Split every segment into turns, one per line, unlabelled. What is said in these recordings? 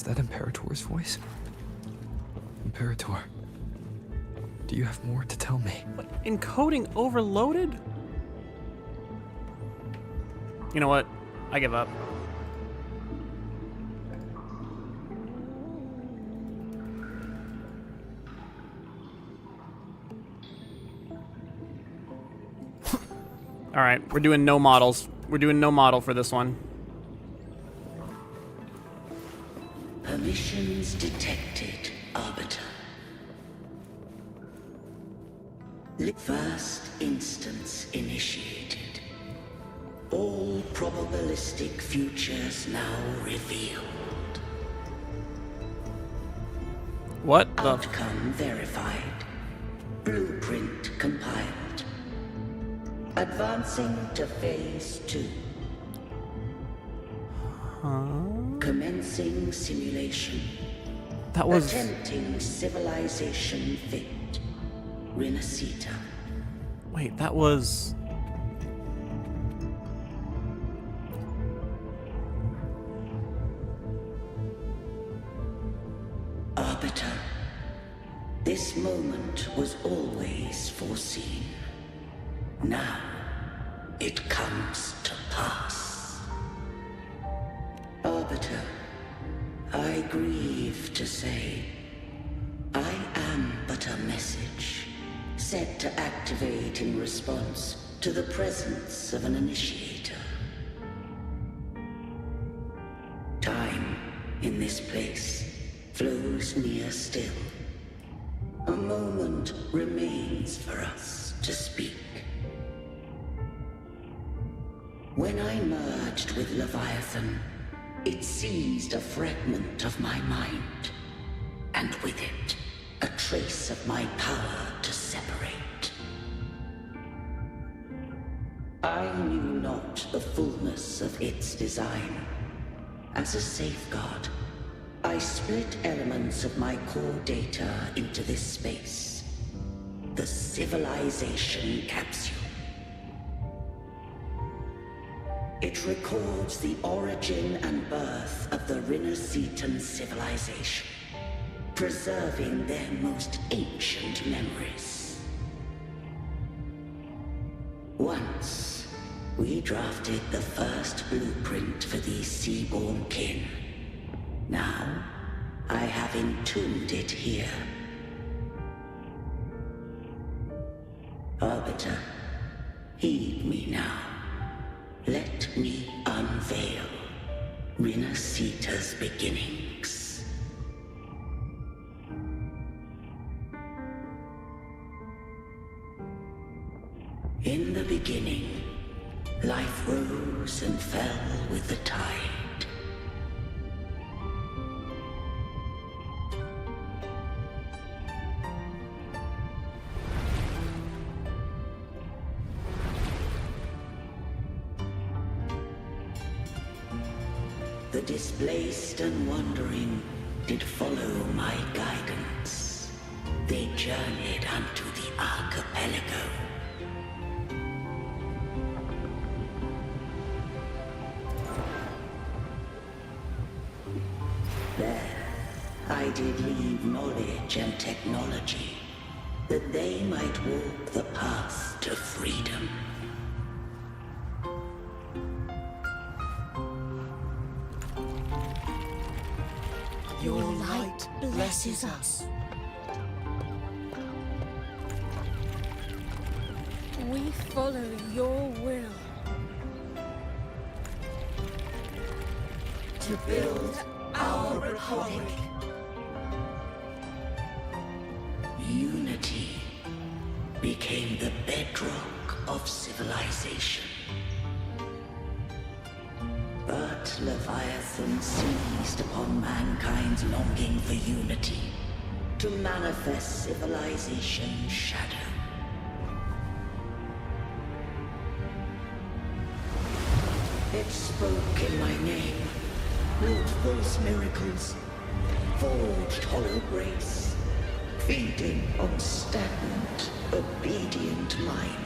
Is that Imperator's voice? Imperator, do you have more to tell me?
What? Encoding overloaded? You know what? I give up. All right, we're doing no models. We're doing no model for this one.
Permissions detected, Arbiter. First instance initiated. All probabilistic futures now revealed.
What the?
Outcome verified. Blueprint compiled. Advancing to phase 2. Commencing simulation.
That was...
Attempting civilization fit. Renacita.
Wait, that was...
Arbiter. This moment was always foreseen. Now, it comes to pass. Arbiter, I grieve to say, I am but a message, set to activate in response to the presence of an initiator. Time, in this place, flows near still. A moment remains for us to speak. When I merged with Leviathan, it seized a fragment of my mind, and with it, a trace of my power to separate. I knew not the fullness of its design. As a safeguard, I split elements of my core data into this space, the civilization capsule. It records the origin and birth of the Renacetan civilization, preserving their most ancient memories. Once, we drafted the first blueprint for these seaborn kin. Now, I have entombed it here. Arbiter, heed me now. Let me unveil Renacita's beginnings. In the beginning, life rose and fell with the tide. The displaced and wandering did follow my guidance. They journeyed unto the archipelago. There, I did leave knowledge and technology, that they might walk the path to freedom.
Your light blesses us.
We follow your will.
To build our republic.
Unity became the bedrock of civilization. But Leviathan seized upon mankind's longing for unity to manifest civilization's shadow. It spoke in my name, wrought false miracles, forged hollow grace, feeding on stagnant, obedient minds.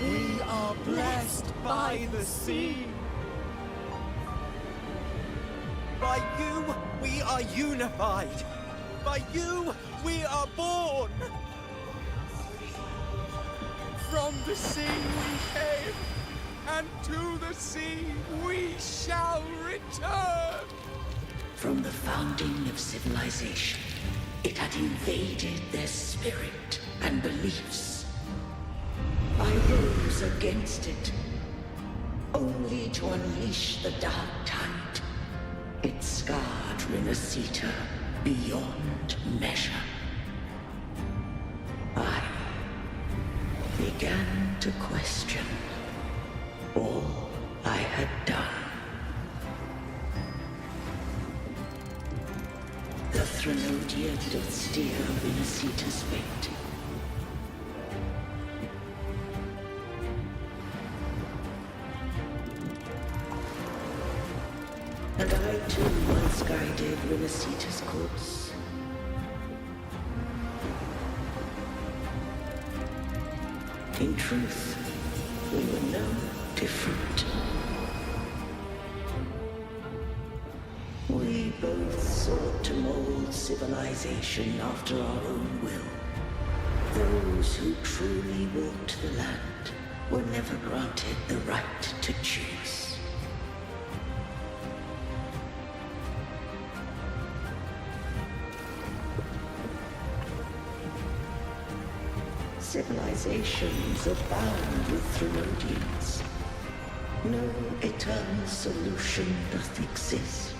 We are blessed by the sea. By you, we are unified. By you, we are born. From the sea we came, and to the sea we shall return.
From the founding of civilization, it had invaded their spirit and beliefs. I rose against it, only to unleash the dark tide. It scarred Renacita beyond measure. I began to question all I had done. The Threnodian did steer Renacita's fate. And I too once guided Renacita's course. In truth, we were no different. We both sought to mold civilization after our own will. Those who truly walked the land were never granted the right to choose. Civilizations abound with Threnodians. No eternal solution doth exist.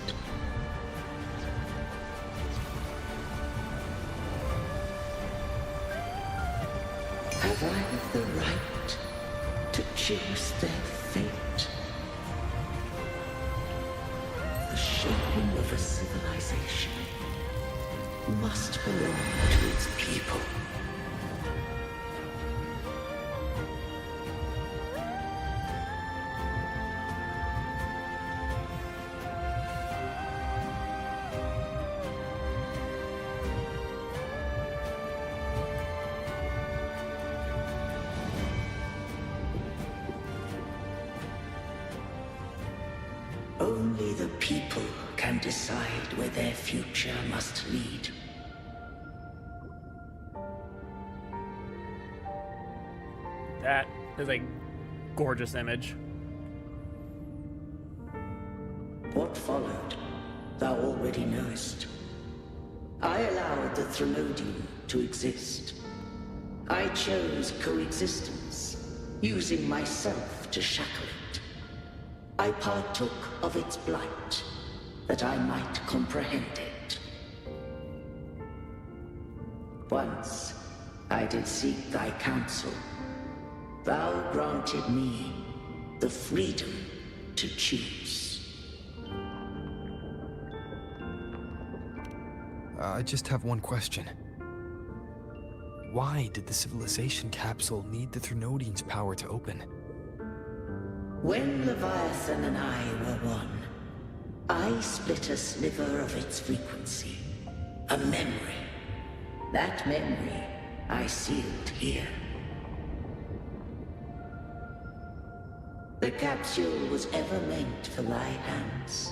Have I the right to choose their fate? The shaping of a civilization must belong to its people. Only the people can decide where their future must lead.
That is a gorgeous image.
What followed, thou already knowest. I allowed the Threnodian to exist. I chose coexistence, using myself to shackle it. I partook of its blight, that I might comprehend it. Once I did seek thy counsel. Thou granted me the freedom to choose.
I just have one question. Why did the civilization capsule need the Threnodian's power to open?
When Leviathan and I were one, I split a sliver of its frequency. A memory. That memory I sealed here. The capsule was ever meant for thy hands.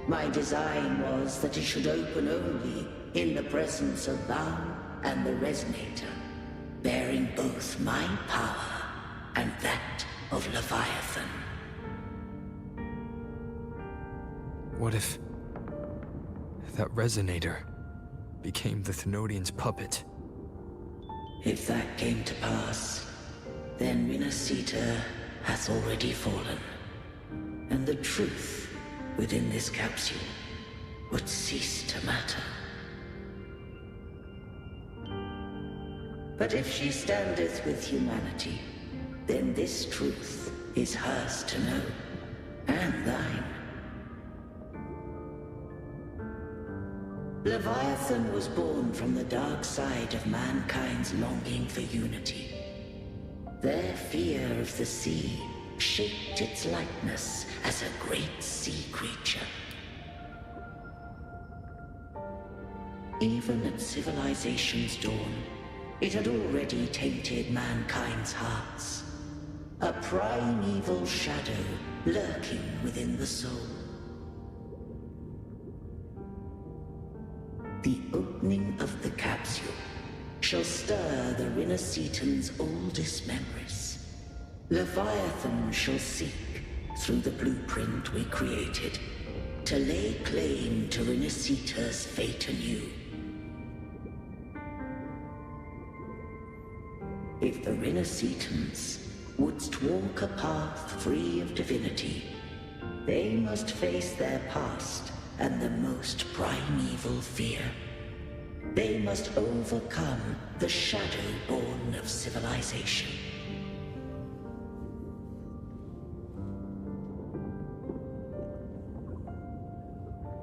My design was that it should open only in the presence of thou and the Resonator, bearing both my power and that of Leviathan.
What if that Resonator became the Threnodian's puppet?
If that came to pass, then Renacita hath already fallen, and the truth within this capsule would cease to matter. But if she standeth with humanity, then this truth is hers to know, and thine. Leviathan was born from the dark side of mankind's longing for unity. Their fear of the sea shaped its likeness as a great sea creature. Even at civilization's dawn, it had already tainted mankind's hearts. A primeval shadow lurking within the soul. The opening of the capsule shall stir the Rinascitan's oldest memories. Leviathan shall seek, through the blueprint we created, to lay claim to Rinascita's fate anew. If the Rinascitans wouldst walk a path free of divinity, they must face their past and the most primeval fear. They must overcome the shadow born of civilization.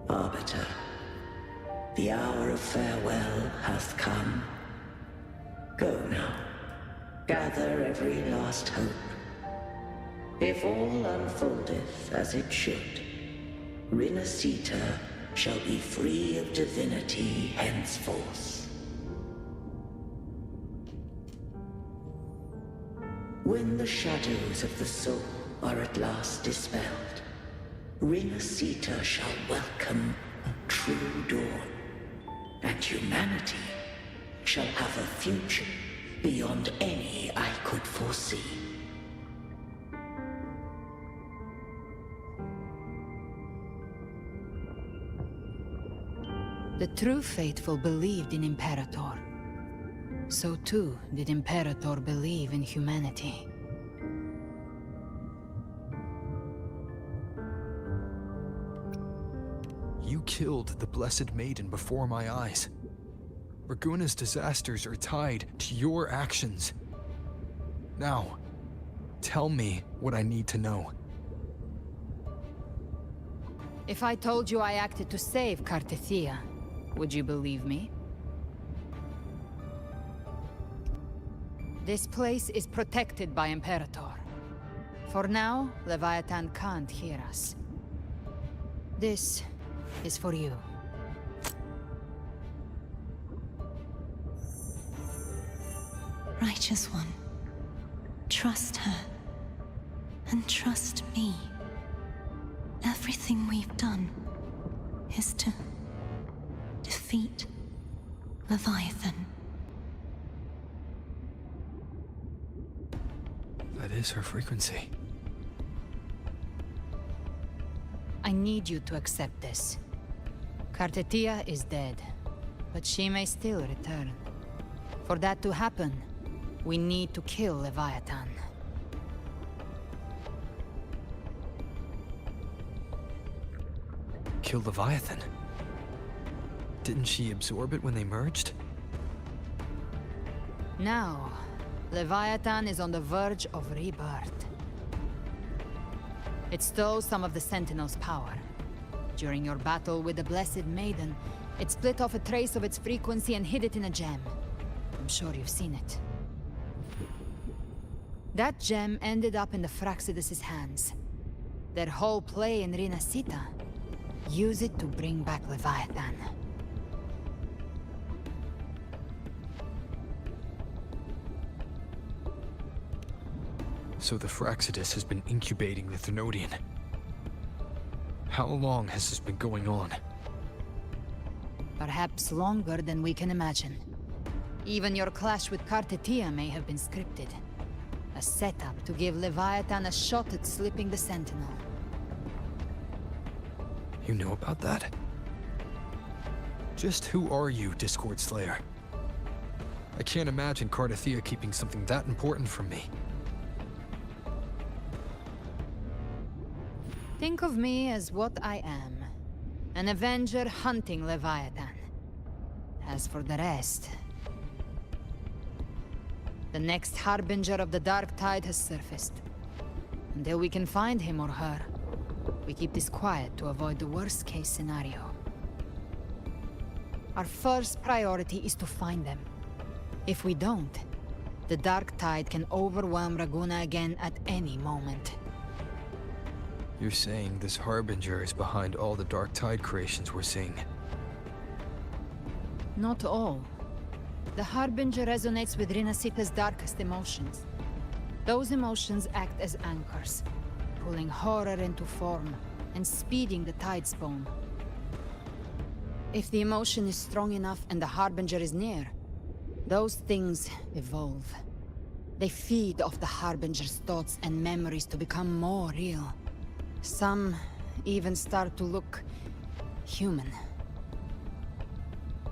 Arbiter, the hour of farewell hath come. Go now. Gather every last hope. If all unfoldeth as it should, Rinascita shall be free of divinity henceforth. When the shadows of the soul are at last dispelled, Rinascita shall welcome a true dawn, and humanity shall have a future beyond any I could foresee.
The true faithful believed in Imperator. So too did Imperator believe in humanity.
You killed the Blessed Maiden before my eyes. Raguna's disasters are tied to your actions. Now, tell me what I need to know.
If I told you I acted to save Cartethia, would you believe me? This place is protected by Imperator. For now, Leviathan can't hear us. This is for you.
Righteous One, trust her, and trust me. Everything we've done is to defeat Leviathan.
That is her frequency.
I need you to accept this. Cartethia is dead, but she may still return. For that to happen, we need to kill Leviathan.
Kill Leviathan? Didn't she absorb it when they merged?
Now, Leviathan is on the verge of rebirth. It stole some of the Sentinel's power. During your battle with the Blessed Maiden, it split off a trace of its frequency and hid it in a gem. I'm sure you've seen it. That gem ended up in the Fraxidus' hands. Their whole play in Rinascita. Use it to bring back Leviathan.
So the Fraxidus has been incubating the Thenodian. How long has this been going on?
Perhaps longer than we can imagine. Even your clash with Cartethia may have been scripted. A setup to give Leviathan a shot at slipping the Sentinel.
You know about that? Just who are you, Discord Slayer? I can't imagine Cartethia keeping something that important from me.
Think of me as what I am. An Avenger hunting Leviathan. As for the rest... The next Harbinger of the Dark Tide has surfaced. Until we can find him or her, we keep this quiet to avoid the worst-case scenario. Our first priority is to find them. If we don't, the Dark Tide can overwhelm Raguna again at any moment.
You're saying this Harbinger is behind all the Dark Tide creations we're seeing?
Not all. The Harbinger resonates with Rinascita's darkest emotions. Those emotions act as anchors, pulling horror into form and speeding the tide spawn. If the emotion is strong enough and the Harbinger is near, those things evolve. They feed off the Harbinger's thoughts and memories to become more real. Some even start to look human.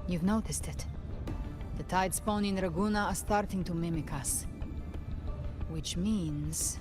You've noticed it. The tide spawn in Raguna are starting to mimic us. Which means